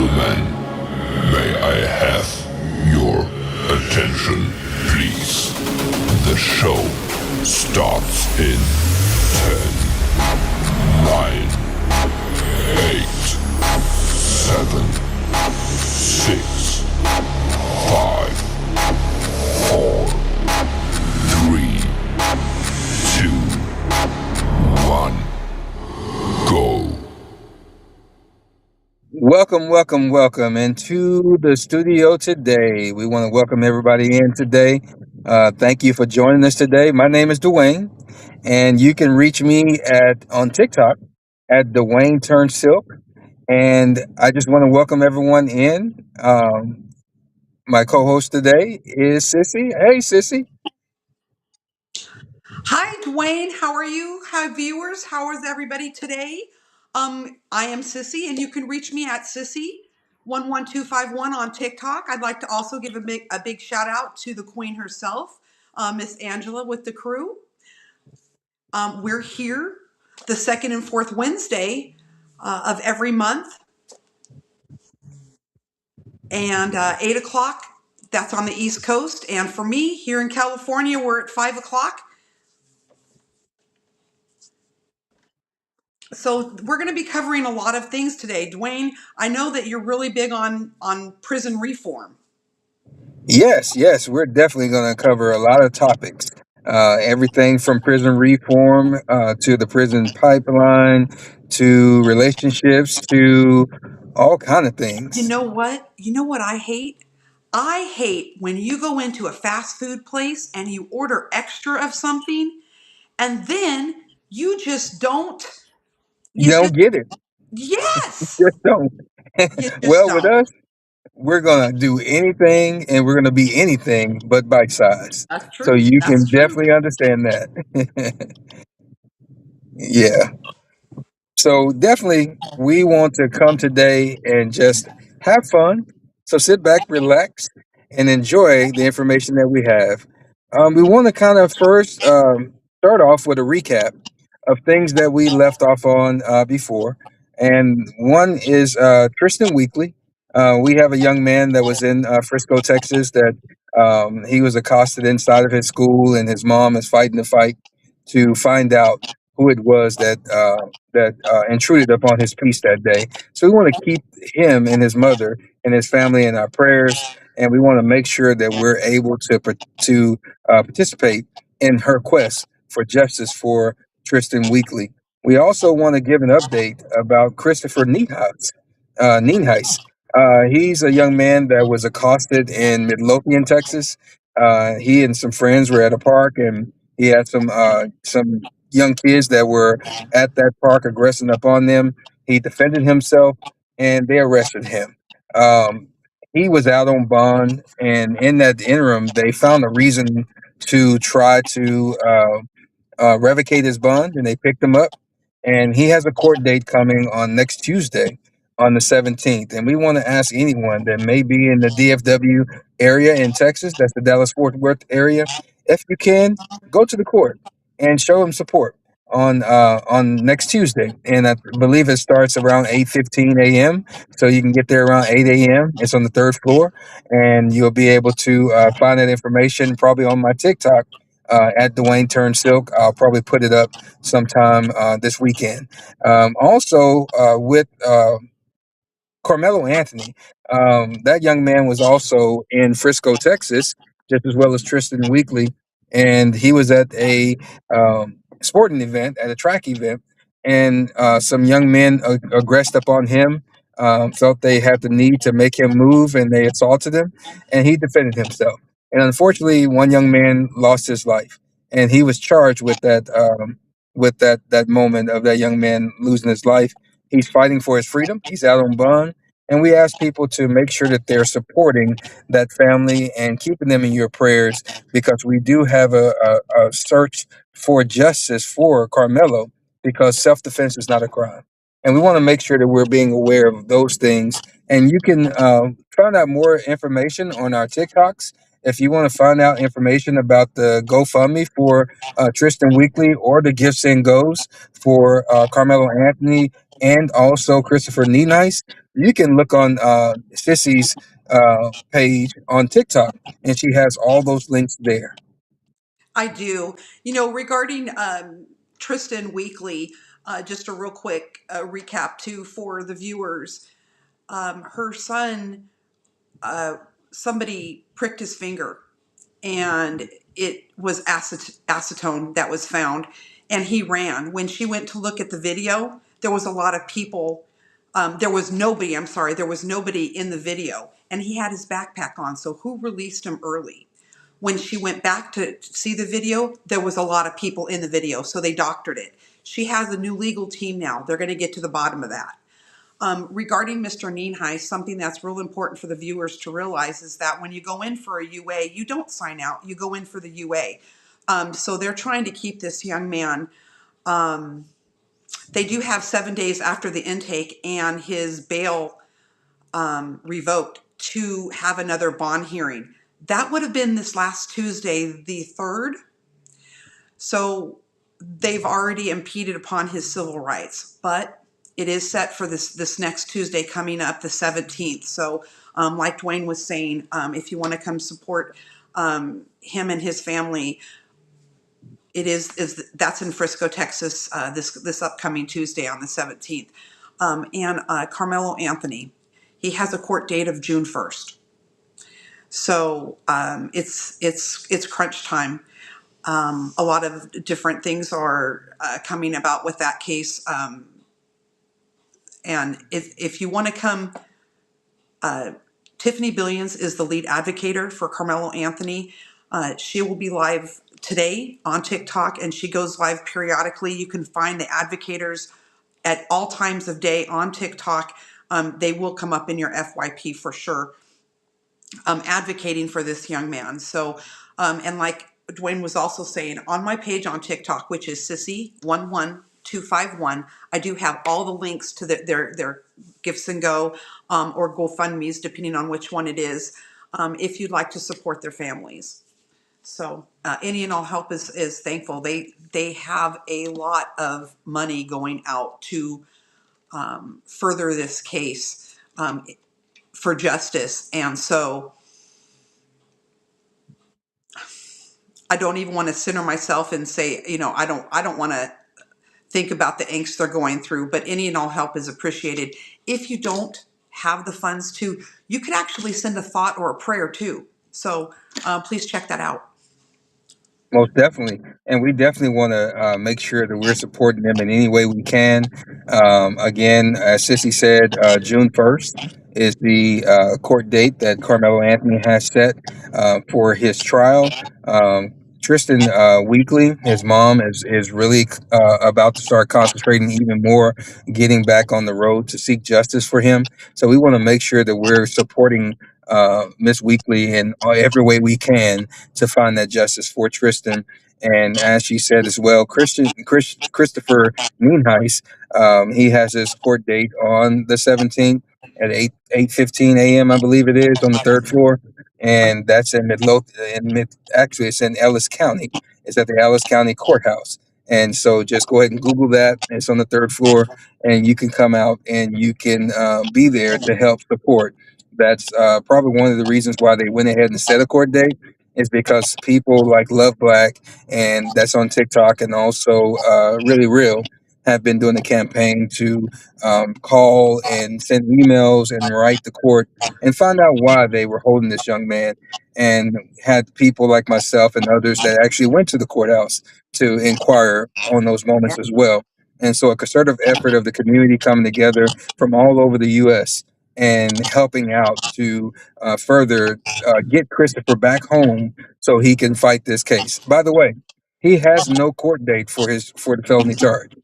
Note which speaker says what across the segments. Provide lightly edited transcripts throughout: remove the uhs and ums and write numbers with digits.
Speaker 1: gentlemen, may I have your attention, please? The show starts in 10, 9, 8, 7, 6, 5, 4, 3, 2, 1, go.
Speaker 2: Welcome into the studio today. We want to welcome everybody in today. Thank you for joining us today. My name is Dwayne, and you can reach me at on TikTok at Dwayne Turn Silk. And I just want to welcome everyone in. My co-host today is Sissy. Hey, Sissy.
Speaker 3: Hi, Dwayne. How are you? Hi, viewers. How is everybody today? I am Sissy, and you can reach me at Sissy11251 on TikTok. I'd like to also give a big shout out to the Queen herself, Miss Angela, with the crew. We're here the second and fourth Wednesday of every month, and 8 o'clock. That's on the East Coast, and for me here in California, we're at 5 o'clock. So we're going to be covering a lot of things today. Dwayne, I know that you're really big on prison reform.
Speaker 2: Yes, we're definitely going to cover a lot of topics. Everything from prison reform to the prison pipeline to relationships to all kind of
Speaker 3: You
Speaker 2: things.
Speaker 3: know what? You know what I hate? I hate when you go into a fast food place and you order extra of something and then you just don't.
Speaker 2: You
Speaker 3: You just,
Speaker 2: don't get it.
Speaker 3: yes,
Speaker 2: Just don't.
Speaker 3: you just
Speaker 2: Well, with
Speaker 3: don't.
Speaker 2: us, we're going to do anything and we're going to be anything but bite size.
Speaker 3: That's
Speaker 2: So
Speaker 3: true.
Speaker 2: you
Speaker 3: That's
Speaker 2: can
Speaker 3: true.
Speaker 2: definitely understand that. Yeah. So definitely, we want to come today and just have fun. So sit back, relax, and enjoy the information that we have. We want to kind of first start off with a recap of things that we left off on before, and one is Tristan Weekly. We have a young man that was in Frisco, Texas, that he was accosted inside of his school, and his mom is fighting the fight to find out who it was that intruded upon his peace that day. So we want to keep him and his mother and his family in our prayers, and we want to make sure that we're able to participate in her quest for justice for Tristan Weekly. We also want to give an update about Christopher Nienhuis. He's a young man that was accosted in Midlothian, Texas. He and some friends were at a park, and he had some young kids that were at that park aggressing upon them. He defended himself, and they arrested him. Um, he was out on bond, and in that interim, they found a reason to try to revocate his bond, and they picked him up. And he has a court date coming on next Tuesday, on the 17th. And we want to ask anyone that may be in the DFW area in Texas, that's the Dallas Fort Worth area, if you can, go to the court and show him support on next Tuesday. And I believe it starts around 8:15 a.m. So you can get there around 8 a.m. It's on the third floor, and you'll be able to find that information probably on my TikTok at Dwayne Turn Silk. I'll probably put it up sometime this weekend. Also, with Carmelo Anthony. That young man was also in Frisco, Texas, just as well as Tristan Weekly, and he was at a sporting event, at a track event, and some young men aggressed upon him. Felt they had the need to make him move, and they assaulted him, and he defended himself. And unfortunately, one young man lost his life, and he was charged with that moment of that young man losing his life. He's fighting for his freedom. He's out on bond, and we ask people to make sure that they're supporting that family and keeping them in your prayers, because we do have a search for justice for Carmelo, because self defense is not a crime. And we want to make sure that we're being aware of those things. And you can find out more information on our TikToks. If you want to find out information about the GoFundMe for Tristan Weekly, or the Gifts and Goes for Carmelo Anthony, and also Christopher Nice, you can look on Sissy's page on TikTok, and she has all those links there.
Speaker 3: I do. Regarding Tristan Weekly, just a real quick recap too for the viewers. Her son, uh, somebody pricked his finger, and it was acetone that was found, and he ran. When she went to look at the video, there was a lot of people. There was nobody. I'm sorry, there was nobody in the video, and he had his backpack on. So who released him early? When she went back to see the video, there was a lot of people in the video, so they doctored it. She has a new legal team now. They're going to get to the bottom of that. Regarding Mr. Nienhuis, something that's real important for the viewers to realize is that when you go in for a UA, you don't sign out. You go in for the UA. So they're trying to keep this young man. They do have 7 days after the intake and his bail revoked to have another bond hearing. That would have been this last Tuesday, the 3rd. So they've already impeded upon his civil rights, but it is set for this next Tuesday coming up, the 17th. So, like Dwayne was saying, if you want to come support him and his family, that's in Frisco, Texas, this upcoming Tuesday on the 17th. And Carmelo Anthony, he has a court date of June 1st. So it's crunch time. A lot of different things are coming about with that case. And if you want to come, Tiffany Billions is the lead advocator for Carmelo Anthony. She will be live today on TikTok, and she goes live periodically. You can find the advocators at all times of day on TikTok. They will come up in your FYP for sure, advocating for this young man. So, and like Dwayne was also saying, on my page on TikTok, which is Sissy11251, I do have all the links to their Gifts and Go or GoFundMe's, depending on which one it is, if you'd like to support their families. So any and all help is thankful. They have a lot of money going out to further this case for justice, and so I don't even want to center myself and say, I don't want to think about the angst they're going through, but any and all help is appreciated. If you don't have the funds to, you could actually send a thought or a prayer too. So please check that out.
Speaker 2: Most definitely, and we definitely want to make sure that we're supporting them in any way we can. Again, as Sissy said, June 1st is the court date that Carmelo Anthony has set for his trial. Tristan Weekly, his mom, is really about to start concentrating even more, getting back on the road to seek justice for him. So we want to make sure that we're supporting Miss Weekly in every way we can to find that justice for Tristan. And as she said as well, Christopher Nienhuis, he has his court date on the 17th at 8:15 a.m. I believe it is on the third floor, and that's in actually it's in Ellis County. It's at the Ellis County Courthouse. And so just go ahead and Google that. It's on the third floor, and you can come out and you can be there to help support. That's probably one of the reasons why they went ahead and set a court date is because people like Love Black, and that's on TikTok, and also Really Real, have been doing a campaign to call and send emails and write the court and find out why they were holding this young man, and had people like myself and others that actually went to the courthouse to inquire on those moments as well. And so a concerted effort of the community coming together from all over the U.S. and helping out to further get Christopher back home so he can fight this case. By the way, he has no court date for the felony charge.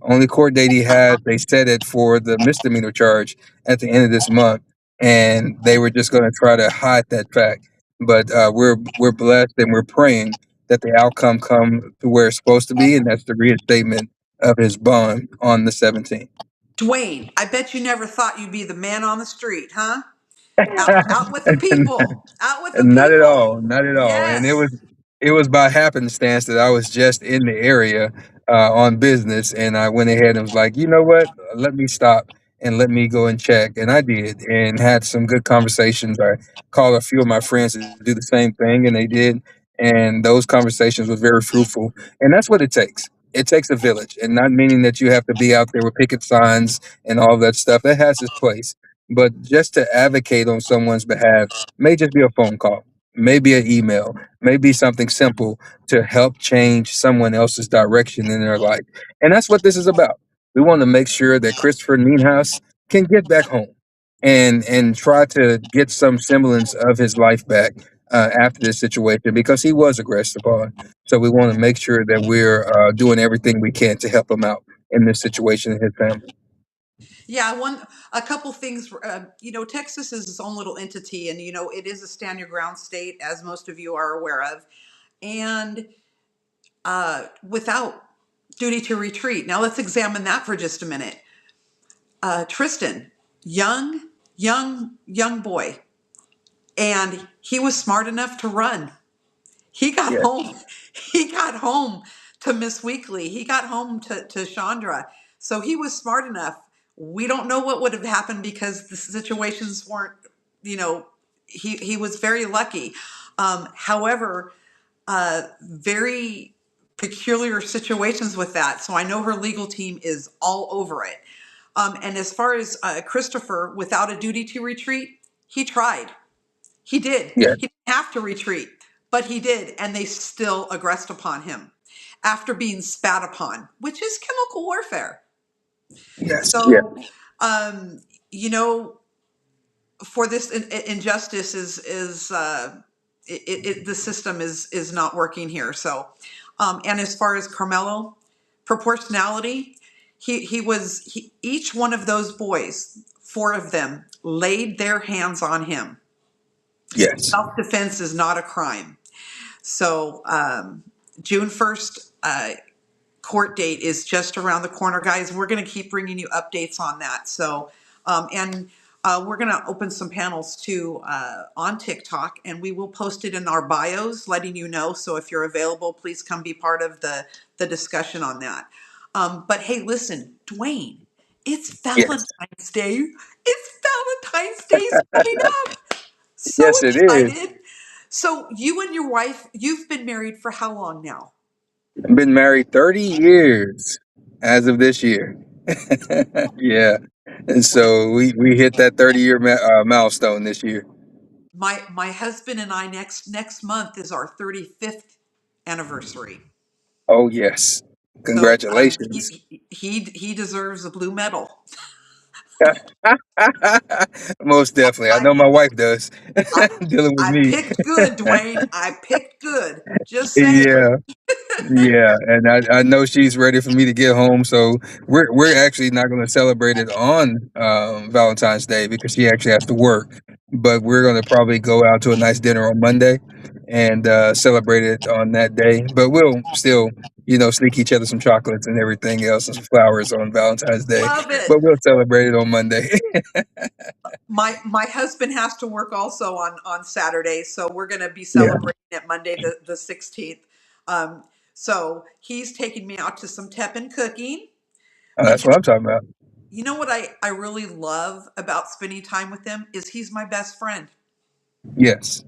Speaker 2: Only court date he had, they set it for the misdemeanor charge at the end of this month, and they were just going to try to hide that fact. But we're blessed and we're praying that the outcome come to where it's supposed to be, and that's the reinstatement of his bond on the 17th.
Speaker 3: Dwayne, I bet you never thought you'd be the man on the street, huh? Out with the people. Out with the
Speaker 2: Not at all,
Speaker 3: people.
Speaker 2: not at all. And
Speaker 3: Yes.
Speaker 2: it was by happenstance that I was just in the area on business, and I went ahead and was like, you know what, let me stop and let me go and check, and I did, and had some good conversations. I called a few of my friends to do the same thing, and they did, and those conversations were very fruitful, and that's what it takes. It takes a village, and not meaning that you have to be out there with picket signs and all that stuff. That has its place, but just to advocate on someone's behalf may just be a phone call, maybe an email, maybe something simple to help change someone else's direction in their life. And that's what this is about. We want to make sure that Christopher Neenhouse can get back home and try to get some semblance of his life back after this situation because he was aggressed upon. So we want to make sure that we're doing everything we can to help him out in this situation and his family.
Speaker 3: Yeah, a couple things. Texas is its own little entity, and it is a stand your ground state, as most of you are aware of, and without duty to retreat. Now let's examine that for just a minute. Tristan, young boy, and he was smart enough to run. He got
Speaker 2: Yeah.
Speaker 3: home. He got home to Miss Weekly. He got home to Chandra. So he was smart enough. We don't know what would have happened because the situations weren't, he was very lucky. However, very peculiar situations with that. So I know her legal team is all over it. And as far as Christopher, without a duty to retreat, he tried. He did.
Speaker 2: Yeah.
Speaker 3: He didn't have to retreat, but he did, and they still aggressed upon him after being spat upon, which is chemical warfare.
Speaker 2: Yes.
Speaker 3: So, um, you know, for this injustice the system is not working here. So, and as far as Carmelo, proportionality, each one of those boys, four of them, laid their hands on him.
Speaker 2: Yes.
Speaker 3: Self-defense is not a crime. So June 1st court date is just around the corner, guys. We're going to keep bringing you updates on that. So, and we're going to open some panels too on TikTok, and we will post it in our bios, letting you know. So if you're available, please come be part of the discussion on that. But hey, listen, Dwayne, it's
Speaker 2: Yes.
Speaker 3: Valentine's Day. It's Valentine's Day's coming up. So
Speaker 2: Yes, it is.
Speaker 3: excited. So you and your wife, you've been married for how long now?
Speaker 2: Been married 30 years as of this year. Yeah. And so we hit that 30-year milestone this year.
Speaker 3: My husband and I next month is our 35th anniversary.
Speaker 2: Oh, yes.
Speaker 3: So
Speaker 2: Congratulations.
Speaker 3: he deserves a blue medal.
Speaker 2: Most definitely. I
Speaker 3: I
Speaker 2: know my wife does.
Speaker 3: I
Speaker 2: Dealing with
Speaker 3: I
Speaker 2: me.
Speaker 3: picked good, Dwayne. I picked good. Just saying.
Speaker 2: Yeah. Yeah, and I know she's ready for me to get home, so we're actually not going to celebrate it on Valentine's Day because she actually has to work. But we're going to probably go out to a nice dinner on Monday and celebrate it on that day. But we'll still, sneak each other some chocolates and everything else and some flowers on Valentine's Day.
Speaker 3: Love it.
Speaker 2: But we'll celebrate it on Monday.
Speaker 3: My husband has to work also on Saturday, so we're going to be
Speaker 2: Yeah,
Speaker 3: celebrating it Monday the 16th. Um, so he's taking me out to some Teppan cooking
Speaker 2: that's
Speaker 3: because
Speaker 2: what I'm talking about.
Speaker 3: you know what I really love about spending time with him is he's my best friend.
Speaker 2: Yes,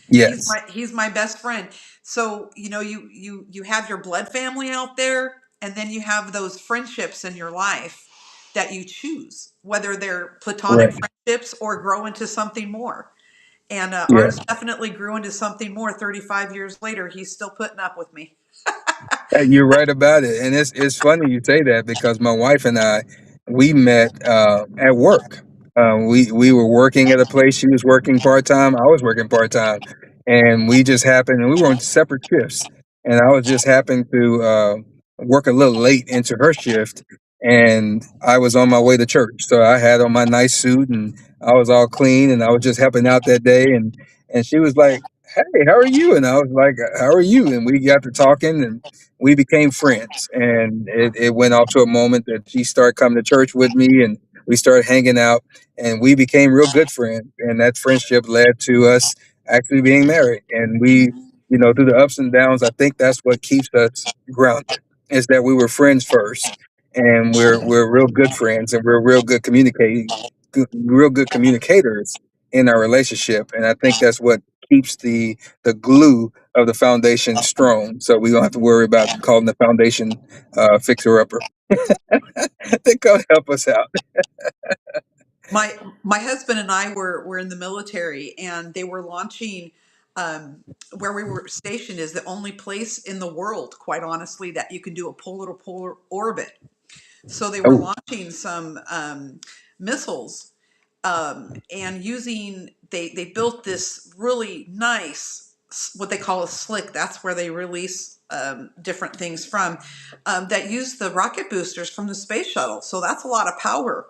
Speaker 3: He's
Speaker 2: yes,
Speaker 3: my best friend. So, you have your blood family out there, and then you have those friendships in your life that you choose, whether they're platonic
Speaker 2: right.
Speaker 3: friendships or grow into something more. And
Speaker 2: Yeah.
Speaker 3: ours definitely grew into something more 35 years later. He's still putting up with me.
Speaker 2: You're right about it, and it's funny you say that because my wife and I we met at work. We were working at a place. She was working part time. I was working part time, and we just happened. And we were on separate shifts, and I was just happened to work a little late into her shift, and I was on my way to church. So I had on my nice suit, and I was all clean, and I was just helping out that day, and she was like, "Hey, how are you?" And I was like, "How are you?" And we got to talking, and we became friends, and it went off to a moment that she started coming to church with me, and we started hanging out, and we became real good friends, and that friendship led to us actually being married, and we through the ups and downs, I think that's what keeps us grounded is that we were friends first, and we're real good friends, and we're real good communicators in our relationship, and I think that's what keeps the glue of the foundation strong. So we don't have to worry about calling the foundation fixer upper. They come help us out.
Speaker 3: My husband and I were in the military, and they were launching. Where we were stationed is the only place in the world, quite honestly, that you can do a polar orbit. So they were
Speaker 2: Oh,
Speaker 3: launching some missiles, and using they built this really nice what they call a slick. That's where they release different things from that use the rocket boosters from the space shuttle. So that's a lot of power.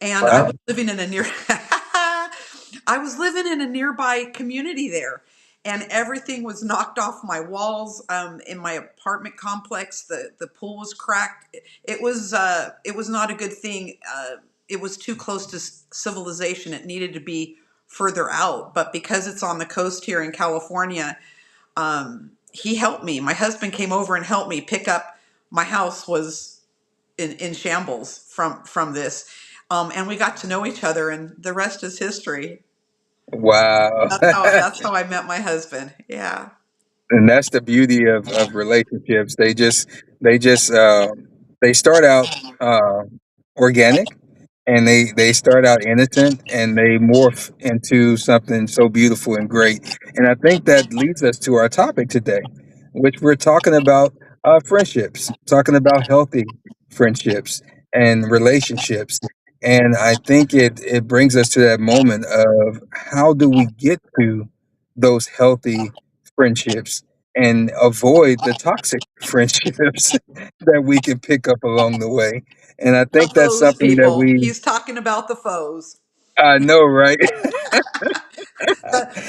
Speaker 3: And I
Speaker 2: wow.
Speaker 3: was living in a near I was living in a nearby community there, and everything was knocked off my walls. In my apartment complex, the pool was cracked. It was not a good thing. It was too close to civilization. It needed to be further out, but because it's on the coast here in California, he helped me. My husband came over and helped me pick up. My house was in shambles from this, and we got to know each other, and the rest is history.
Speaker 2: Wow.
Speaker 3: That's how I met my husband. Yeah.
Speaker 2: And that's the beauty of relationships. They just they start out uh, organic, and they start out innocent, and they morph into something so beautiful and great. And I think that leads us to our topic today, which we're talking about friendships, talking about healthy friendships and relationships. And I think it brings us to that moment of how do we get to those healthy friendships and avoid the toxic friendships that we can pick up along the way. And I
Speaker 3: The
Speaker 2: think that's
Speaker 3: foes,
Speaker 2: something that
Speaker 3: people.
Speaker 2: we,
Speaker 3: He's talking about the foes.
Speaker 2: I know, right?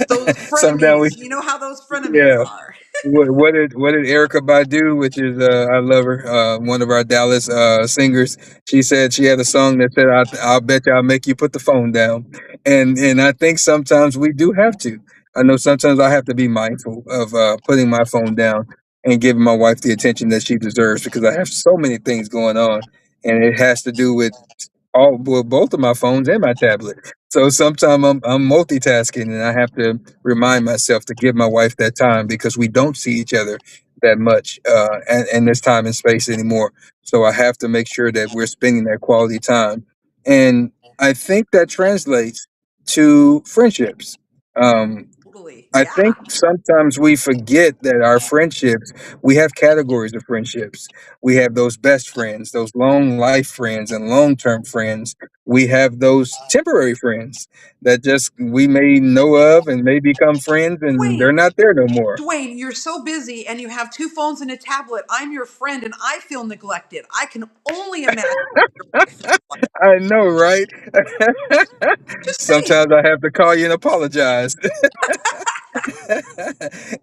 Speaker 3: Those
Speaker 2: Sometimes we,
Speaker 3: frenemies. You know how those frenemies
Speaker 2: yeah.
Speaker 3: are.
Speaker 2: What did Erica Badu, which is I love her, one of our Dallas singers. She said she had a song that said, "I'll bet you I'll make you put the phone down," and I think sometimes we do have to. I know sometimes I have to be mindful of putting my phone down and giving my wife the attention that she deserves because I have so many things going on, and it has to do with all well, both of my phones and my tablet. So sometimes I'm multitasking, and I have to remind myself to give my wife that time because we don't see each other that much and this time and space anymore. So I have to make sure that we're spending that quality time, and I think that translates to friendships. Um,
Speaker 3: Totally.
Speaker 2: I
Speaker 3: Yeah.
Speaker 2: think sometimes we forget that our friendships, we have categories of friendships. We have those best friends, those long life friends, and long term friends. We have those temporary friends that just we may know of and may become friends and they're
Speaker 3: Dwayne,
Speaker 2: not there no more.
Speaker 3: Dwayne, you're so busy and you have two phones and a tablet. I'm your friend and I feel neglected. I can only imagine what your wife feels like.
Speaker 2: I know, right?
Speaker 3: Just saying.
Speaker 2: Sometimes I have to call you and apologize.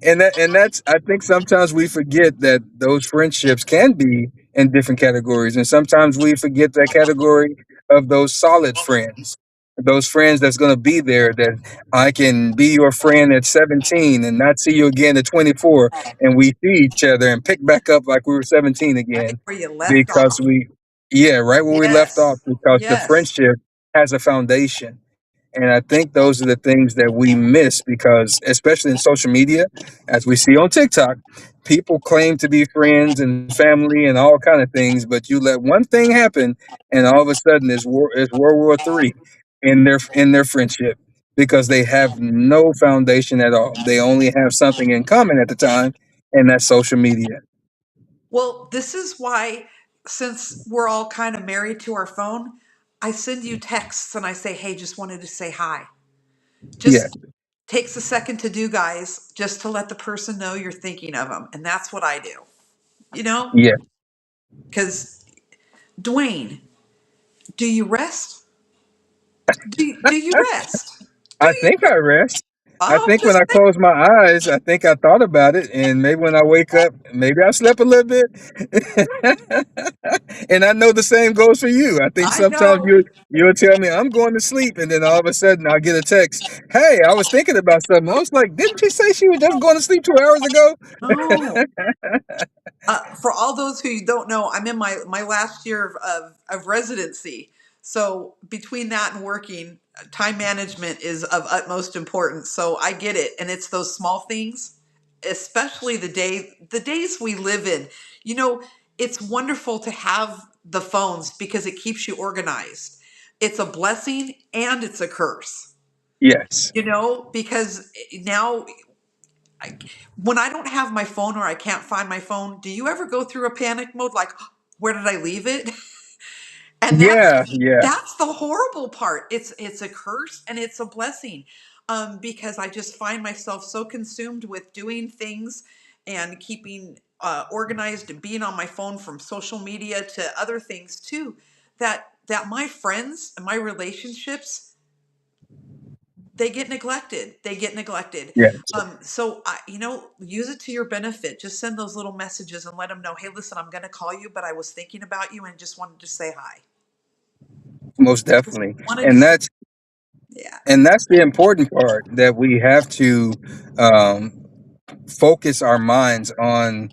Speaker 2: And that's I think sometimes we forget that those friendships can be in different categories, and sometimes we forget that category of those solid friends, those friends that's going to be there, that I can be your friend at 17 and not see you again at 24, and we see each other and pick back up like we were 17
Speaker 3: Right
Speaker 2: again
Speaker 3: where you left
Speaker 2: because
Speaker 3: off.
Speaker 2: we yeah, right where we left off,
Speaker 3: Yes.
Speaker 2: because the
Speaker 3: Yes.
Speaker 2: friendship has a foundation. And I think those are the things that we miss because, especially in social media, as we see on TikTok, people claim to be friends and family and all kind of things, but you let one thing happen, and all of a sudden it's World War III in their friendship because they have no foundation at all. They only have something in common at the time, and that's social media.
Speaker 3: Well, this is why, since we're all kind of married to our phone, I send you texts and I say, hey, just wanted to say hi.
Speaker 2: Yeah,
Speaker 3: Just takes a second to do, guys, just to let the person know you're thinking of them. And that's what I do, you know?
Speaker 2: yeah.
Speaker 3: Because, Dwayne, do you rest? Do you rest? Do
Speaker 2: I
Speaker 3: you?
Speaker 2: think I rest. I
Speaker 3: Oh,
Speaker 2: think when
Speaker 3: just
Speaker 2: I
Speaker 3: say,
Speaker 2: close my eyes, I think I thought about it, and maybe when I wake up, maybe I slept a little bit. And I know the same goes for you. I think
Speaker 3: I
Speaker 2: sometimes
Speaker 3: know.
Speaker 2: you'll tell me I'm going to sleep, and then all of a sudden I'll get a text. Hey, I was thinking about something. I was like, didn't she say she was just going to sleep 2 hours ago?
Speaker 3: No. For all those who don't know, I'm in my last year of residency. So between that and working, time management is of utmost importance. So I get it. And it's those small things, especially the days we live in. You know, it's wonderful to have the phones because it keeps you organized. It's a blessing and it's a curse,
Speaker 2: Yes.
Speaker 3: because now I, when I don't have my phone or I can't find my phone, do you ever go through a panic mode like, where did I leave it? And
Speaker 2: Yeah. Yeah.
Speaker 3: that's the horrible part. It's a curse and it's a blessing. Because I just find myself so consumed with doing things and keeping organized and being on my phone from social media to other things too, that my friends and my relationships, they get neglected. They get neglected.
Speaker 2: Yes.
Speaker 3: So use it to your benefit. Just send those little messages and let them know, hey, listen, I'm going to call you, but I was thinking about you and just wanted to say hi.
Speaker 2: Most
Speaker 3: Just
Speaker 2: definitely.
Speaker 3: wanted to
Speaker 2: And
Speaker 3: say,
Speaker 2: that's
Speaker 3: yeah.
Speaker 2: and that's the important part, that we have to um, focus our minds on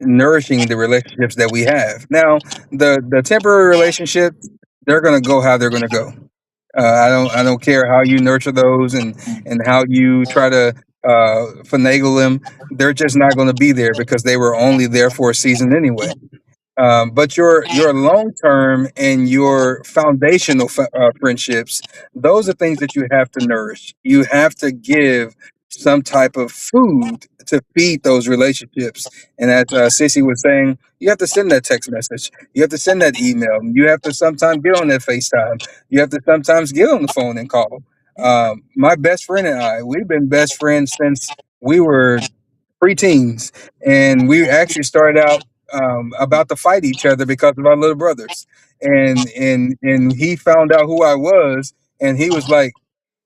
Speaker 2: nourishing the relationships that we have. Now, the temporary relationships, they're gonna go how they're gonna go. I don't care how you nurture those, and how you try to finagle them. They're just not going to be there because they were only there for a season anyway. But your long term and your foundational friendships, those are things that you have to nourish. You have to give some type of food to feed those relationships. And as Sissy was saying, you have to send that text message. You have to send that email. You have to sometimes get on that FaceTime. You have to sometimes get on the phone and call. My best friend and I, we've been best friends since we were preteens, and we actually started out about to fight each other because of our little brothers. And he found out who I was, and he was like,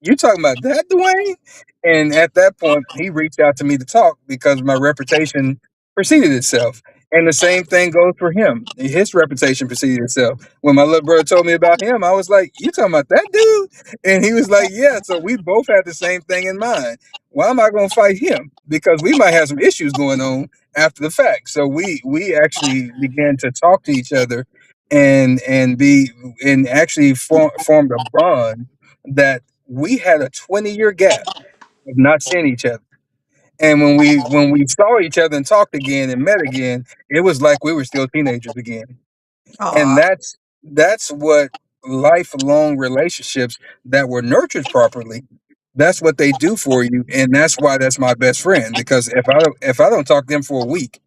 Speaker 2: "You talking about that, Dwayne?" And at that point, he reached out to me to talk because my reputation preceded itself. And the same thing goes for him. His reputation preceded itself. When my little brother told me about him, I was like, "You talking about that dude?" And he was like, "Yeah." So we both had the same thing in mind. Why am I going to fight him? Because we might have some issues going on after the fact. So we actually began to talk to each other, and actually formed a bond that we had a 20-year gap of not seeing each other. And when we saw each other and talked again and met again, it was like we were still teenagers again. And
Speaker 3: Aw.
Speaker 2: that's what lifelong relationships that were nurtured properly, that's what they do for you. And that's why that's my best friend, because if I don't talk to them for a week,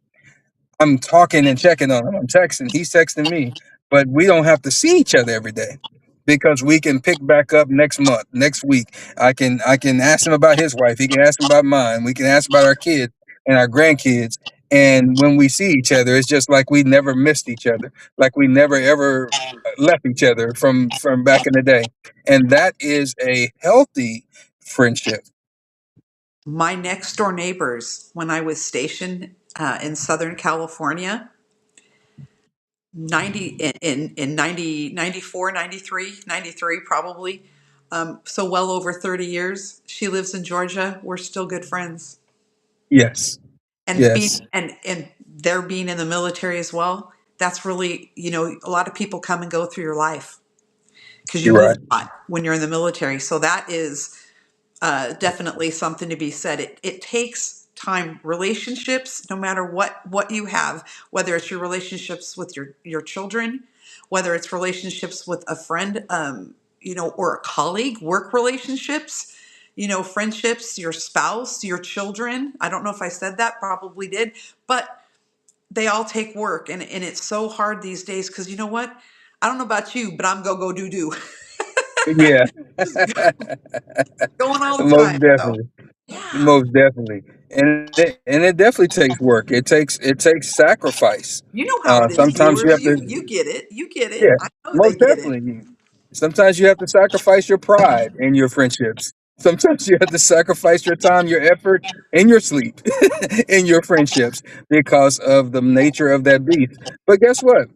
Speaker 2: I'm talking and checking on him. I'm texting. He's texting me, but we don't have to see each other every day because we can pick back up next month, next week. I can ask him about his wife. He can ask him about mine. We can ask about our kids and our grandkids. And when we see each other, it's just like we never missed each other, like we never ever left each other from back in the day. And that is a healthy friendship.
Speaker 3: My next door neighbors, when I was stationed in Southern California, 90 in 90 94 93 93 probably, so well over 30 years. She lives in Georgia. We're still good friends.
Speaker 2: Yes,
Speaker 3: And being
Speaker 2: yes,
Speaker 3: and they're being in the military as well, that's really, a lot of people come and go through your life because you
Speaker 2: you're
Speaker 3: move
Speaker 2: right.
Speaker 3: a lot when you're in the military. So that is definitely something to be said. It takes time. Relationships, no matter what you have, whether it's your relationships with your children, whether it's relationships with a friend, or a colleague, work relationships, friendships, your spouse, your children. I don't know if I said that, probably did, but they all take work, and it's so hard these days because you know what? I don't know about you, but I'm go do do,
Speaker 2: Yeah.
Speaker 3: just going all the
Speaker 2: Most
Speaker 3: time. So
Speaker 2: definitely.
Speaker 3: yeah.
Speaker 2: Most definitely. And it definitely takes work. It takes sacrifice.
Speaker 3: You know how it is,
Speaker 2: Sometimes you
Speaker 3: viewers.
Speaker 2: have
Speaker 3: You
Speaker 2: to,
Speaker 3: get it. You get it.
Speaker 2: yeah,
Speaker 3: I know they
Speaker 2: most
Speaker 3: get it.
Speaker 2: definitely. Sometimes you have to sacrifice your pride in your friendships. Sometimes you have to sacrifice your time, your effort, and your sleep in your friendships because of the nature of that beast. But guess what?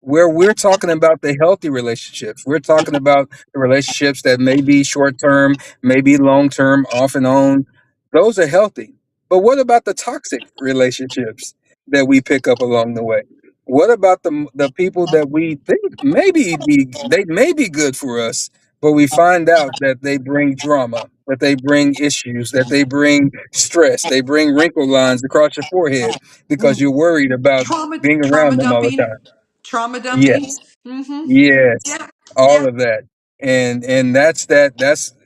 Speaker 2: Where we're talking about the healthy relationships, we're talking about the relationships that may be short term, maybe long term, off and on. Those are healthy. But what about the toxic relationships? that we pick up along the way? What about the people that we think they may be good for us, but we find out that they bring drama, that they bring issues, that they bring stress, they bring wrinkle lines across your forehead because
Speaker 3: Mm.
Speaker 2: you're worried about being
Speaker 3: Trauma
Speaker 2: around them all the
Speaker 3: dumping.
Speaker 2: time.
Speaker 3: Trauma dumping.
Speaker 2: Yes.
Speaker 3: Mm-hmm.
Speaker 2: Yes,
Speaker 3: Yeah. Yeah.
Speaker 2: all of that, and that's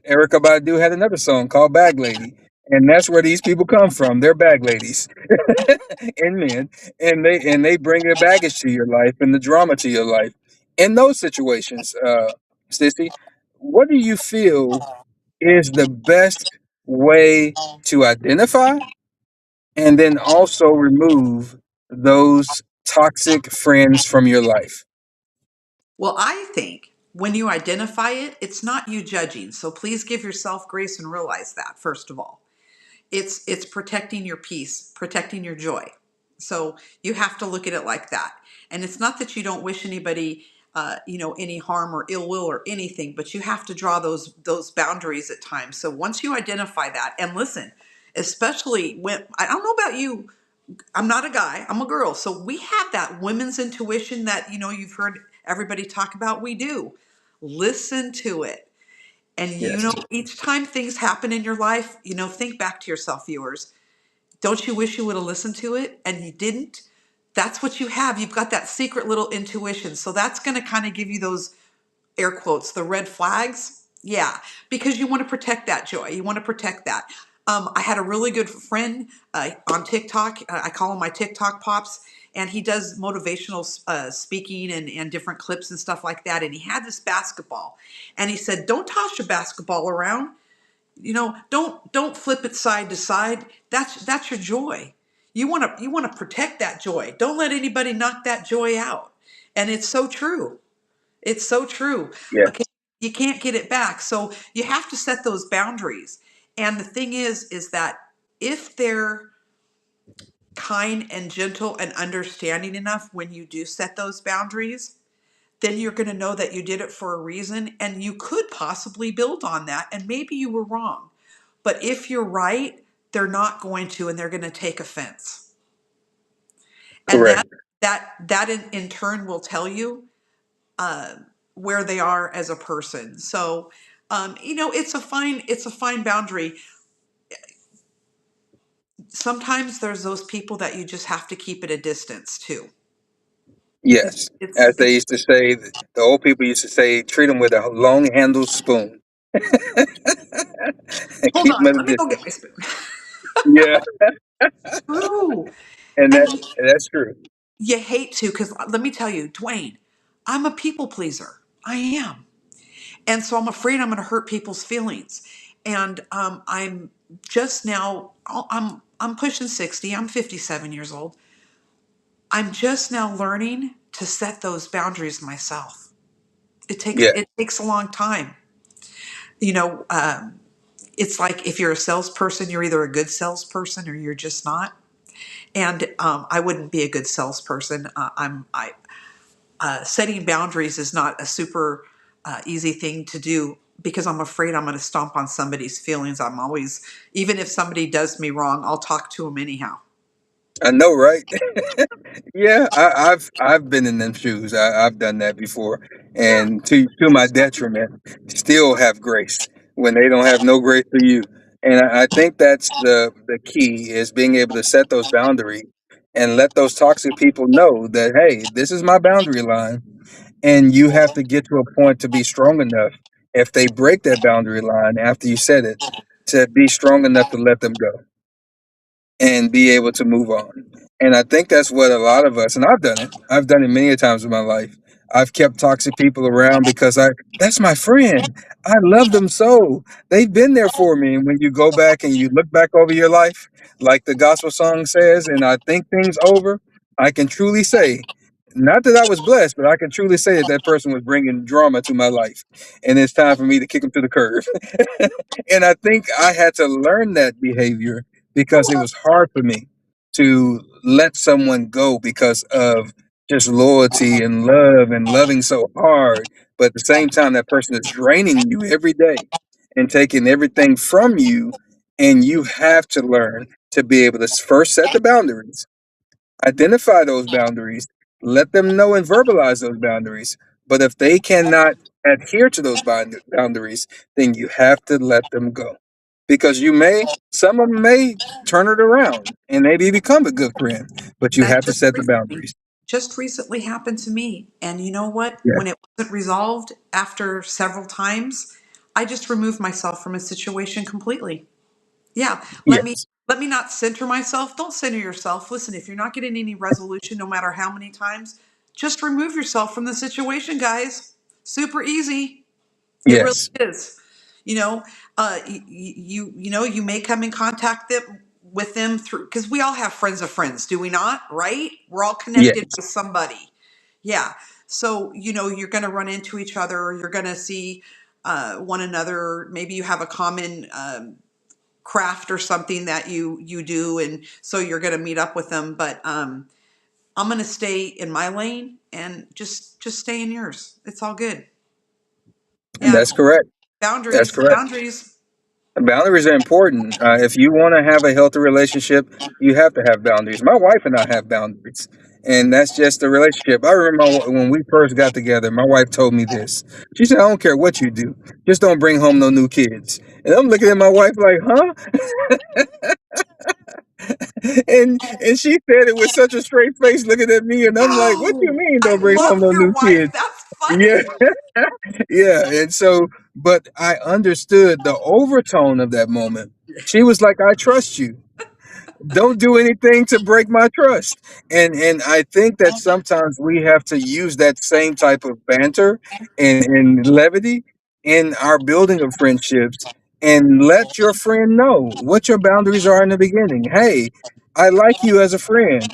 Speaker 2: Erica Badu had another song called "Bag Lady," and that's where these people come from. They're bag ladies and men, and they bring their baggage to your life and the drama to your life. In those situations, Sissy, what do you feel is the best way to identify and then also remove those toxic friends from your life?
Speaker 3: Well, I think when you identify it, it's not you judging. So please give yourself grace and realize that, first of all. It's protecting your peace, protecting your joy. So you have to look at it like that. And it's not that you don't wish anybody any harm or ill will or anything, but you have to draw those boundaries at times. So once you identify that, and listen, especially when I don't know about you, I'm not a guy, I'm a girl. So we have that women's intuition that, you've heard everybody talk about. We do. Listen to it. And
Speaker 2: Yes.
Speaker 3: each time things happen in your life, think back to yourself, viewers. Don't you wish you would have listened to it and you didn't? That's what you have. You've got that secret little intuition. So that's going to kind of give you those air quotes, the red flags. Yeah, because you want to protect that joy. You want to protect that. I had a really good friend on TikTok. I call him my TikTok pops, and he does motivational speaking and different clips and stuff like that. And he had this basketball, and he said, "Don't toss your basketball around. Don't flip it side to side. That's your joy. You want to protect that joy. Don't let anybody knock that joy out." And it's so true. It's so true.
Speaker 2: Yeah.
Speaker 3: Okay, you can't get it back. So you have to set those boundaries. And the thing is that if they're kind and gentle and understanding enough when you do set those boundaries, then you're going to know that you did it for a reason and you could possibly build on that. And maybe you were wrong. But if you're right, they're not going to, and they're going to take offense. And that
Speaker 2: Correct.
Speaker 3: that in turn will tell you uh, where they are as a person. So, it's a fine boundary. Sometimes there's those people that you just have to keep at a distance too. It's
Speaker 2: Yes.
Speaker 3: it's
Speaker 2: As they
Speaker 3: it's.
Speaker 2: used to say, the old people used to say, treat them with a long handled spoon and
Speaker 3: Hold
Speaker 2: keep them
Speaker 3: on,
Speaker 2: at a
Speaker 3: let me go get
Speaker 2: distance.
Speaker 3: my spoon.
Speaker 2: Yeah.
Speaker 3: True,
Speaker 2: And
Speaker 3: and
Speaker 2: that's true.
Speaker 3: you hate to because let me tell you, Dwayne, I'm a people pleaser. I am, and so I'm afraid I'm going to hurt people's feelings. And I'm just now. I'm pushing 60. I'm 57 years old. I'm just now learning to set those boundaries myself. It takes
Speaker 2: Yeah.
Speaker 3: it takes a long time. You know, it's like if you're a salesperson, you're either a good salesperson or you're just not. And I wouldn't be a good salesperson. I Setting boundaries is not a super easy thing to do because I'm afraid I'm going to stomp on somebody's feelings. I'm always, even if somebody does me wrong, I'll talk to them anyhow.
Speaker 2: I know, right? Yeah, I've been in them shoes. I've done that before,
Speaker 3: Yeah.
Speaker 2: and to my detriment, still have grace when they don't have no grace for you. And I think that's the key is being able to set those boundaries and let those toxic people know that hey, this is my boundary line, and you have to get to a point to be strong enough. If they break that boundary line after you set it, to be strong enough to let them go and be able to move on. And I think that's what a lot of us, and I've done it. I've done it many a times in my life. I've kept toxic people around because that's my friend. I love them so. They've been there for me. And when you go back and you look back over your life, like the gospel song says, and I think things over, I can truly say, not that I was blessed, but I can truly say that that person was bringing drama to my life. And it's time for me to kick them to the curb. And I think I had to learn that behavior because it was hard for me to let someone go because of just loyalty and love and loving so hard. But at the same time, that person is draining you every day and taking everything from you. And you have to learn to be able to first set the boundaries Identify those boundaries, let them know and verbalize those boundaries. But if they cannot adhere to those boundaries, then you have to let them go. Because some of them may turn it around and maybe become a good friend, but you
Speaker 3: That
Speaker 2: have to
Speaker 3: just
Speaker 2: set the
Speaker 3: recently,
Speaker 2: boundaries.
Speaker 3: just recently happened to me. And you know what?
Speaker 2: Yeah.
Speaker 3: When it wasn't resolved after several times, I just removed myself from a situation completely. Yeah,
Speaker 2: Yes.
Speaker 3: let me not center myself. Don't center yourself. Listen, if you're not getting any resolution, no matter how many times, just remove yourself from the situation, guys. Super easy. It really
Speaker 2: Yes.
Speaker 3: is. You know, you may come in contact with them through, because we all have friends of friends, do we not? Right? We're all connected
Speaker 2: Yes.
Speaker 3: with somebody. Yeah. So you're going to run into each other. You're going to see one another. Maybe you have a common craft or something that you do, and so you're going to meet up with them. But I'm going to stay in my lane and just stay in yours. It's all good.
Speaker 2: And
Speaker 3: Yeah.
Speaker 2: that's correct. That's
Speaker 3: Boundaries,
Speaker 2: correct.
Speaker 3: boundaries.
Speaker 2: Boundaries are important. If you want to have a healthy relationship, you have to have boundaries. My wife and I have boundaries, and that's just the relationship. I remember when we first got together, my wife told me this. She said, "I don't care what you do, just don't bring home no new kids." And I'm looking at my wife like, "Huh?" And she said it with such a straight face, looking at me, and I'm like, "What you
Speaker 3: Oh,
Speaker 2: mean,
Speaker 3: I
Speaker 2: don't bring home
Speaker 3: love
Speaker 2: no
Speaker 3: your
Speaker 2: new
Speaker 3: wife.
Speaker 2: kids?"
Speaker 3: That's
Speaker 2: Yeah,
Speaker 3: funny.
Speaker 2: yeah. And so, but I understood the overtone of that moment. She was like, "I trust you. Don't do anything to break my trust." And I think that sometimes we have to use that same type of banter and levity in our building of friendships, and let your friend know what your boundaries are in the beginning. Hey, I like you as a friend.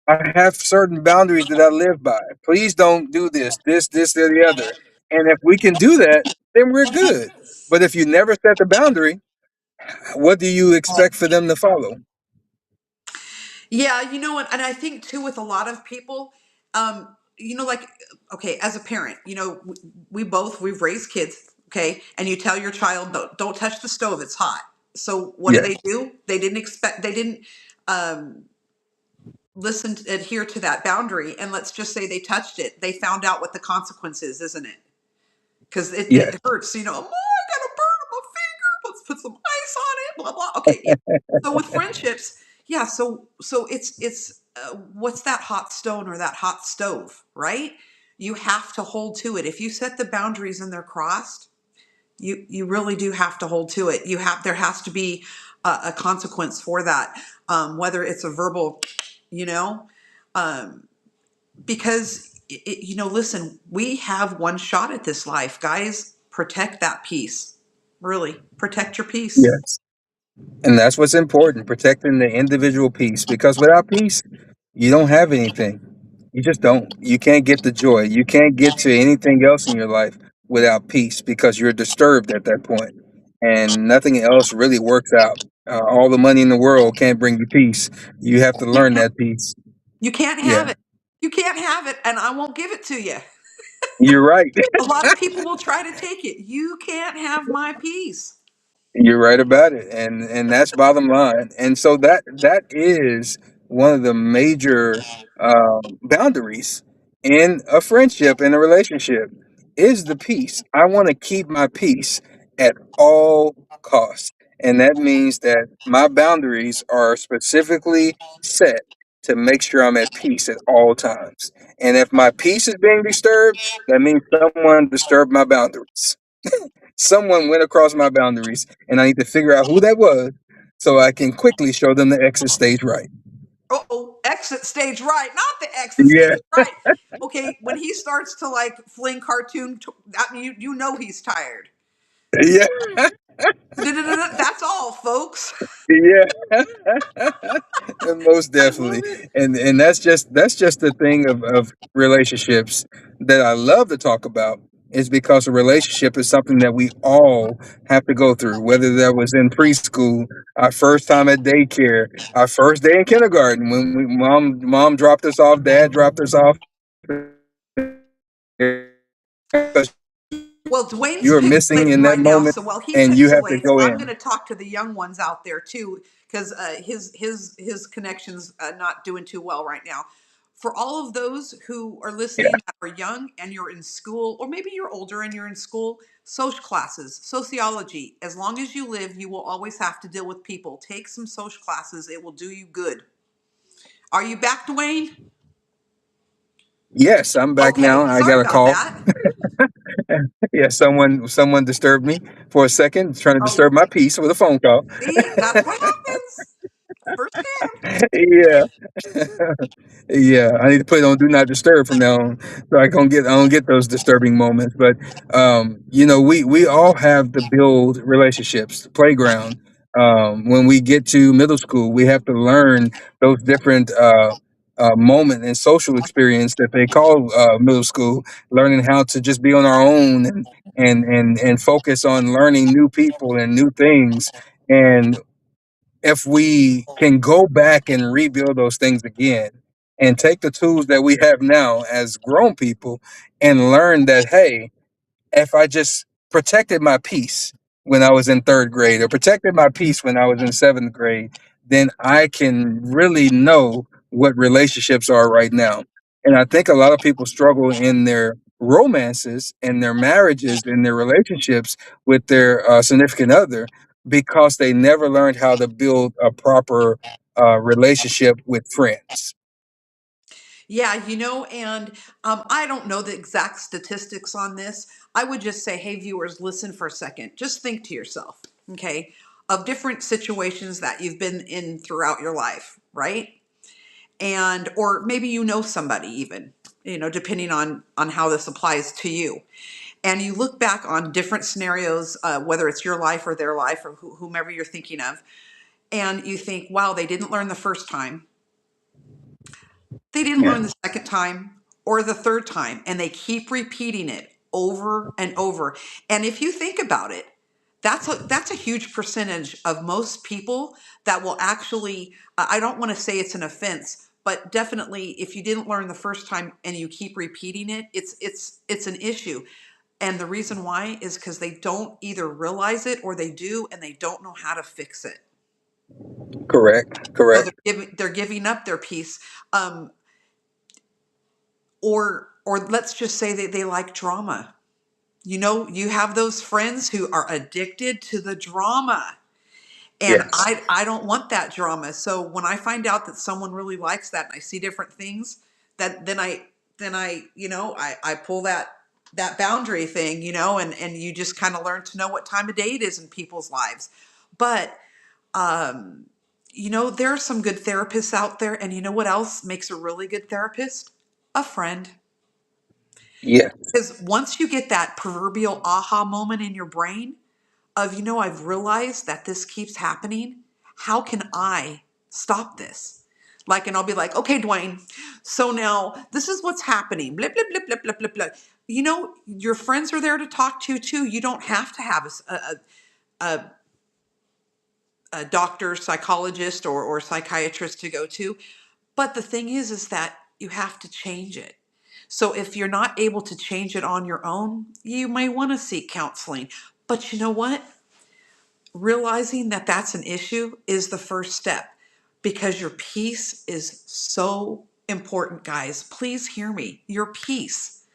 Speaker 2: I have certain boundaries that I live by. Please don't do this, or the other. And if we can do that, then we're good. But if you never set the boundary, what do you expect for them to follow?
Speaker 3: Yeah, you know what? And I think too, with a lot of people, like, okay, as a parent, we've raised kids, okay, and you tell your child, don't touch the stove, it's hot. So what
Speaker 2: Yes,
Speaker 3: do? They didn't um, listen, adhere to that boundary, and let's just say they touched it. They found out what the consequence is, isn't it? Because
Speaker 2: yes,
Speaker 3: it hurts. Oh, I got a burn on my finger. Let's put some ice on it. Blah blah. Okay, yeah. So with friendships, yeah. So it's what's that hot stone or that hot stove, right? You have to hold to it. If you set the boundaries and they're crossed, you really do have to hold to it. There has to be a consequence for that, whether it's a verbal, you know, um, because listen, we have one shot at this life, guys. Protect that peace. Really, protect your peace.
Speaker 2: yes. And that's what's important, protecting the individual peace. Because without peace, you don't have anything. You just don't. You can't get the joy. You can't get to anything else in your life without peace, because you're disturbed at that point. And nothing else really works out. All the money in the world can't bring you peace. You have to learn that peace.
Speaker 3: You can't
Speaker 2: Yeah,
Speaker 3: have it. You can't have it, and I won't give it to you.
Speaker 2: you're right.
Speaker 3: A lot of people will try to take it. You can't have my peace.
Speaker 2: You're right about it, and that's bottom line. And so that is one of the major boundaries in a friendship, in a relationship, is the peace. I want to keep my peace at all costs, and that means that my boundaries are specifically set to make sure I'm at peace at all times. And if my peace is being disturbed, that means someone disturbed my boundaries. Someone went across my boundaries, and I need to figure out who that was so I can quickly show them the exit stage right.
Speaker 3: Oh, exit stage right, not the exit
Speaker 2: Yeah,
Speaker 3: stage right. Okay, when he starts to like fling cartoon, that you know he's tired.
Speaker 2: yeah,
Speaker 3: That's all, folks.
Speaker 2: yeah. And most
Speaker 3: I love
Speaker 2: definitely.
Speaker 3: it.
Speaker 2: And that's just the thing of relationships that I love to talk about, is because a relationship is something that we all have to go through, whether that was in preschool, our first time at daycare, our first day in kindergarten, when mom dropped us off, dad dropped us off, because
Speaker 3: Well, Dwayne's
Speaker 2: you're missing
Speaker 3: pixelating
Speaker 2: in that
Speaker 3: right now,
Speaker 2: moment,
Speaker 3: so while he
Speaker 2: and you have to
Speaker 3: pixelates,
Speaker 2: go
Speaker 3: I'm going
Speaker 2: in.
Speaker 3: to talk to the young ones out there too, because his connection's not doing too well right now. For all of those who are
Speaker 2: Yeah.
Speaker 3: listening that are young and you're in school, or maybe you're older and you're in school, social classes, sociology. As long as you live, you will always have to deal with people. Take some social classes; it will do you good. Are you back, Dwayne?
Speaker 2: Yes, I'm back now.
Speaker 3: Okay,
Speaker 2: I
Speaker 3: sorry
Speaker 2: got a
Speaker 3: about
Speaker 2: call.
Speaker 3: that.
Speaker 2: Yeah, someone disturbed me for a second, trying to
Speaker 3: Oh,
Speaker 2: disturb my peace with a phone call.
Speaker 3: see, that's what happens. First hand.
Speaker 2: Yeah. Yeah, I need to put it on do not disturb from now on, so I don't get those disturbing moments. But we all have to build relationships. The playground. When we get to middle school, we have to learn those different moment and social experience that they call middle school. Learning how to just be on our own and focus on learning new people and new things. And if we can go back and rebuild those things again and take the tools that we have now as grown people and learn that, hey, if I just protected my peace when I was in third grade or protected my peace when I was in seventh grade, then I can really know what relationships are right now. And I think a lot of people struggle in their romances and their marriages and their relationships with their significant other because they never learned how to build a proper relationship with friends.
Speaker 3: Yeah, and I don't know the exact statistics on this. I would just say, hey, viewers, listen for a second. Just think to yourself, okay, of different situations that you've been in throughout your life, right? And or maybe you know somebody even, depending on how this applies to you. And you look back on different scenarios, whether it's your life or their life or whomever you're thinking of, and you think, wow, they didn't learn the first time. They didn't
Speaker 2: Yeah,
Speaker 3: learn the second time or the third time, and they keep repeating it over and over. And if you think about it, that's a huge percentage of most people that will actually. I don't want to say it's an offense, but definitely, if you didn't learn the first time and you keep repeating it, it's an issue. And the reason why is because they don't either realize it or they do, and they don't know how to fix it.
Speaker 2: correct,
Speaker 3: So
Speaker 2: correct.
Speaker 3: they're giving up their peace. Um, or let's just say that they like drama. You have those friends who are addicted to the drama, and
Speaker 2: Yes,
Speaker 3: I don't want that drama. So when I find out that someone really likes that and I see different things, that then I I pull that boundary thing, and you just kind of learn to know what time of day it is in people's lives. But um there are some good therapists out there, and you know what else makes a really good therapist? A friend.
Speaker 2: yeah,
Speaker 3: Because once you get that proverbial aha moment in your brain of, I've realized that this keeps happening. How can I stop this? Like, and I'll be like, okay, Dwayne, so now this is what's happening. Blah, blah, blah, blah, blah, blah, blah. Your friends are there to talk to too. You don't have to have a, a doctor, psychologist, or psychiatrist to go to. But the thing is that you have to change it. So if you're not able to change it on your own, you may want to seek counseling. But you know what? Realizing that that's an issue is the first step, because your peace is so important, guys. Please hear me. Your peace.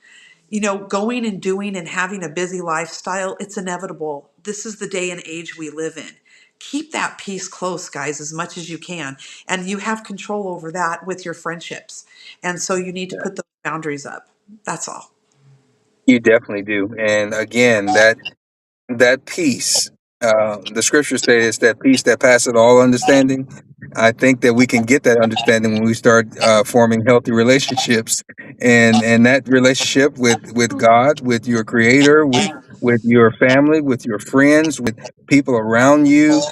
Speaker 3: Going and doing and having a busy lifestyle, it's inevitable. This is the day and age we live in. Keep that peace close, guys, as much as you can. And you have control over that with your friendships. And so you need to put those boundaries up. That's all.
Speaker 2: you definitely do. And again, that peace, the scripture says that peace that passeth all understanding. I think that we can get that understanding when we start forming healthy relationships, and that relationship with God, with your Creator, with your family, with your friends, with people around you.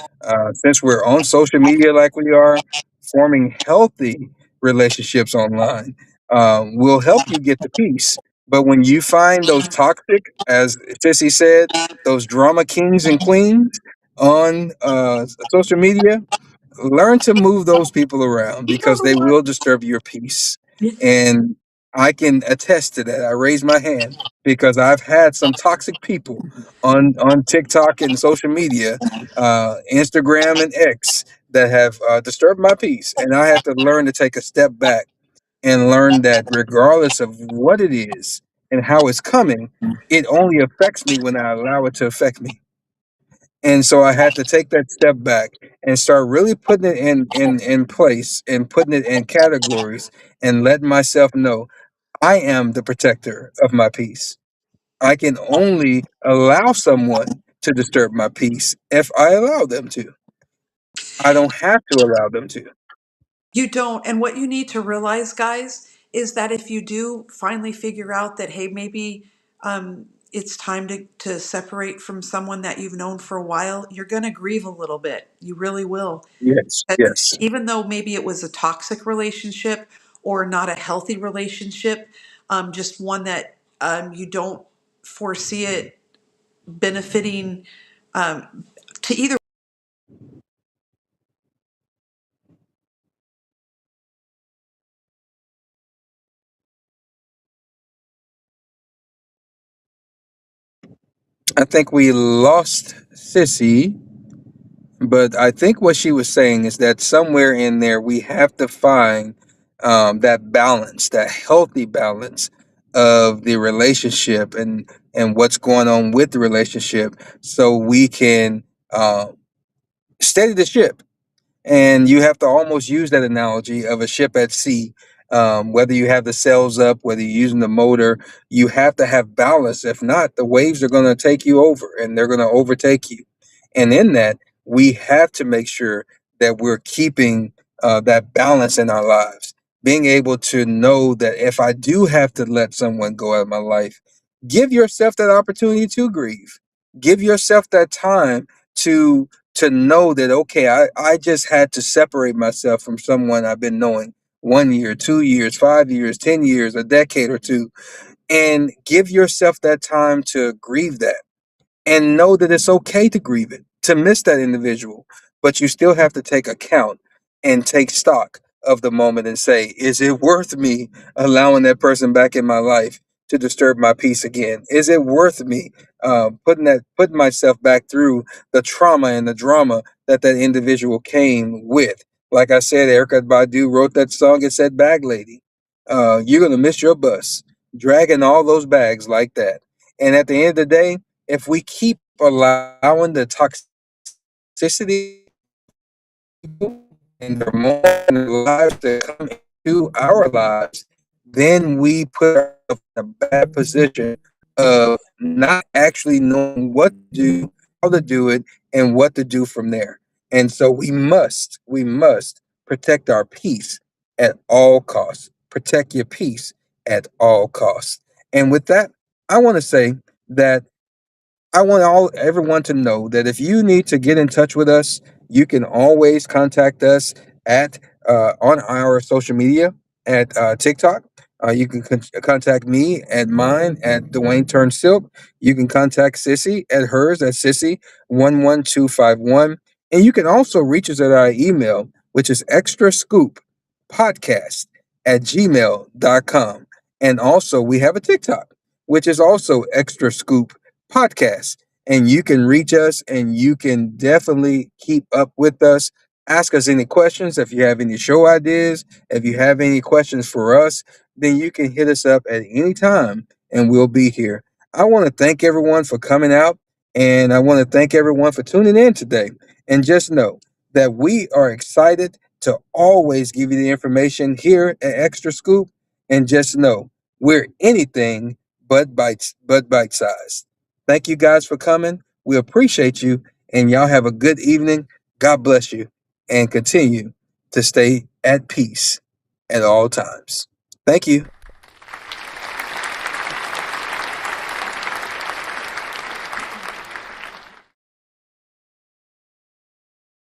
Speaker 2: Since we're on social media like we are, forming healthy relationships online will help you get the peace. But when you find those toxic, as Sissy said, those drama kings and queens on social media, learn to move those people around
Speaker 3: You know
Speaker 2: because
Speaker 3: the
Speaker 2: they
Speaker 3: one.
Speaker 2: will disturb your peace. And I can attest to that. I raise my hand because I've had some toxic people on TikTok and social media, Instagram and X, that have disturbed my peace, and I have to learn to take a step back and learn that regardless of what it is and how it's coming, it only affects me when I allow it to affect me. And so I had to take that step back and start really putting it in place and putting it in categories and letting myself know I am the protector of my peace. I can only allow someone to disturb my peace if I allow them to. I don't have to allow them to.
Speaker 3: You don't. And what you need to realize, guys, is that if you do finally figure out that, hey, maybe it's time to separate from someone that you've known for a while, you're going to grieve a little bit. You really will.
Speaker 2: Yes,
Speaker 3: Because
Speaker 2: yes.
Speaker 3: even though maybe it was a toxic relationship or not a healthy relationship, just one that you don't foresee it benefiting to either.
Speaker 2: I think we lost Sissy, but I think what she was saying is that somewhere in there we have to find that balance, that healthy balance of the relationship and what's going on with the relationship, so we can steady the ship. And you have to almost use that analogy of a ship at sea. Whether you have the sails up, whether you're using the motor, you have to have balance. If not, the waves are going to take you over and they're going to overtake you. And in that, we have to make sure that we're keeping that balance in our lives. Being able to know that if I do have to let someone go out of my life, give yourself that opportunity to grieve. Give yourself that time to know that okay, I just had to separate myself from someone I've been knowing 1 year, 2 years, 5 years, 10 years, a decade or two, and give yourself that time to grieve that and know that it's okay to grieve it, to miss that individual, but you still have to take account and take stock of the moment and say, is it worth me allowing that person back in my life to disturb my peace again? Is it worth me putting myself back through the trauma and the drama that that individual came with? Like I said, Erica Badu wrote that song. It said, "Bag lady, you're gonna miss your bus, dragging all those bags like that." And at the end of the day, if we keep allowing the toxicity and the more lives that come into our lives, then we put ourselves in a bad position of not actually knowing what to do, how to do it, and what to do from there. And so we must protect our peace at all costs. Protect your peace at all costs. And with that, I want to say that I want everyone to know that if you need to get in touch with us, you can always contact us at on our social media at TikTok. You can contact me at mine at Dwayne Turn Silk. You can contact Sissy at hers at Sissy11251. And you can also reach us at our email, which is extra scoop podcast at gmail.com. And also, we have a TikTok, which is also extra scoop podcast. And you can reach us and you can definitely keep up with us. Ask us any questions. If you have any show ideas, if you have any questions for us, then you can hit us up at any time and we'll be here. I want to thank everyone for coming out and I want to thank everyone for tuning in today. And just know that we are excited to always give you the information here at Extra Scoop. And just know we're anything but bite sized. Thank you guys for coming. We appreciate you, and y'all have a good evening. God bless you, and continue to stay at peace at all times. Thank you.